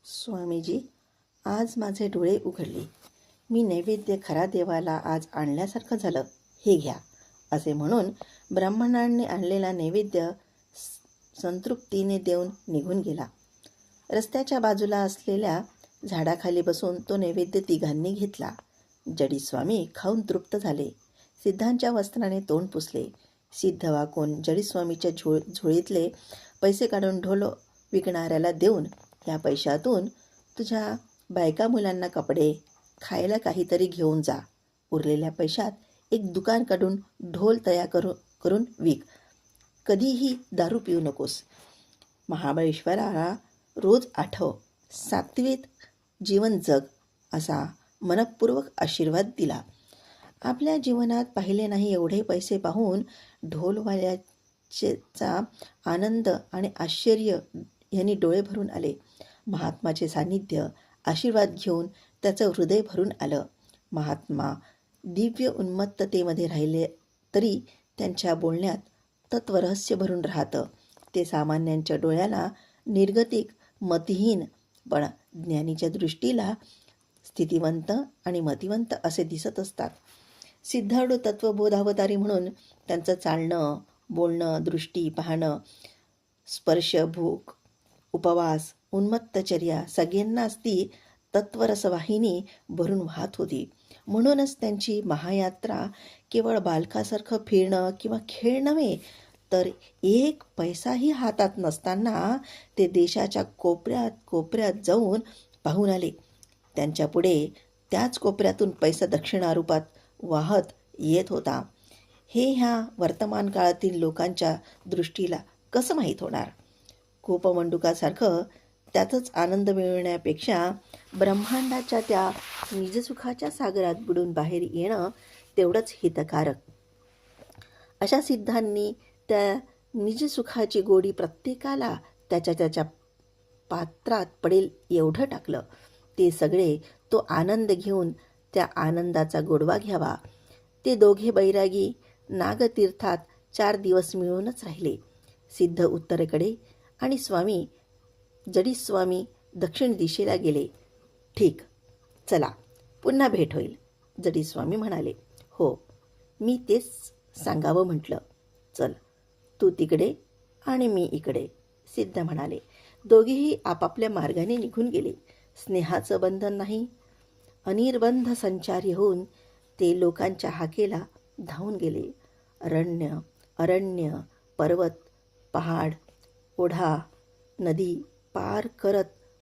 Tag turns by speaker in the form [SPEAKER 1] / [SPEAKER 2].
[SPEAKER 1] स्वामीजी, आज माझे डोळे उघडले. मी नैवेद्य खरा देवाला आज आणल्यासारखं झालं. हे घ्या, असे म्हणून ब्राह्मणांनी आणलेला नैवेद्य संतृप्तीने देऊन निघून गेला. रस्त्याच्या बाजूला असलेल्या झाडाखाली बसून तो नैवेद्य तिघांनी घेतला. जडीस्वामी खाऊन तृप्त झाले. सिद्धांच्या वस्त्राने तोंड पुसले. सिद्ध वाकून जडीस्वामीच्या झोळीतले पैसे काढून ढोल विकणाऱ्याला देऊन, या पैशातून तुझ्या बायका मुलांना कपडे, खायला काहीतरी घेऊन जा. उरलेल्या पैशात एक दुकान काढून ढोल तयार करून विक. कधीही दारू पिऊ नकोस. महाबळेश्वराला रोज आठव. सात्विक जीवन जग, असा मनपूर्वक आशीर्वाद दिला. आपल्या जीवनात पाहिले नाही एवढे पैसे पाहून ढोलवाल्याचा आनंद आणि आश्चर्य यांनी डोळे भरून आले. महात्माचे सान्निध्य, आशीर्वाद घेऊन त्याचं हृदय भरून आलं. महात्मा दिव्य उन्मत्ततेमध्ये राहिले तरी त्यांच्या बोलण्यात तत्वरहस्य भरून राहतं. ते सामान्यांच्या डोळ्याला निर्गतिक, मतिहीन, पण ज्ञानीच्या दृष्टीला स्थितिवंत आणि मतिवंत असे दिसत असतात. सिद्धाडू तत्वबोधावतारी म्हणून त्यांचं चालणं, बोलणं, दृष्टी पाहणं, स्पर्श, भूक, उपवास, उन्मत्तचर्या सगळ्यांनाच ती तत्वरसवाहिनी भरून वाहत होती. म्हणूनच त्यांची महायात्रा केवळ बालकासारखं फिरणं किंवा खेळ नव्हे, तर एक पैसाही हातात नसताना ते देशाच्या कोपऱ्यात कोपऱ्यात जाऊन पाहून आले. त्यांच्या पुढे त्याच कोपऱ्यातून पैसा दक्षिणारूपात वाहत येत होता. हे ह्या वर्तमान काळातील लोकांच्या दृष्टीला कसं माहीत होणार? कोपमंडूकासारखं त्यातच आनंद मिळवण्यापेक्षा ब्रह्मांडाच्या त्या निजसुखाच्या सागरात बुडून बाहेर येणं तेवढंच हितकारक. अशा सिद्धांनी त्या निजसुखाची गोडी प्रत्येकाला त्याच्या त्याच्या पात्रात पडेल एवढं टाकलं. ते सगळे तो आनंद घेऊन त्या आनंदाचा गोडवा घ्यावा. ते दोघे बैरागी नागतीर्थात 4 दिवस मिळूनच राहिले. सिद्ध उत्तरेकडे आणि जडीस्वामी दक्षिण दिशेला गेले. ठीक, चला, पुन्हा भेट होईल, जडीस्वामी म्हणाले. हो, मी तेच सांगावं म्हटलं. चल, तू तिकडे आणि मी इकडे, सिद्ध म्हणाले. दोघेही आपापल्या मार्गाने निघून गेले. स्नेहाचं बंधन नाही, अनिर्बंध संचारी होऊन ते लोकांच्या हाकेला धावून गेले. अरण्य, पर्वत, पहाड, ओढा, नदी पार करत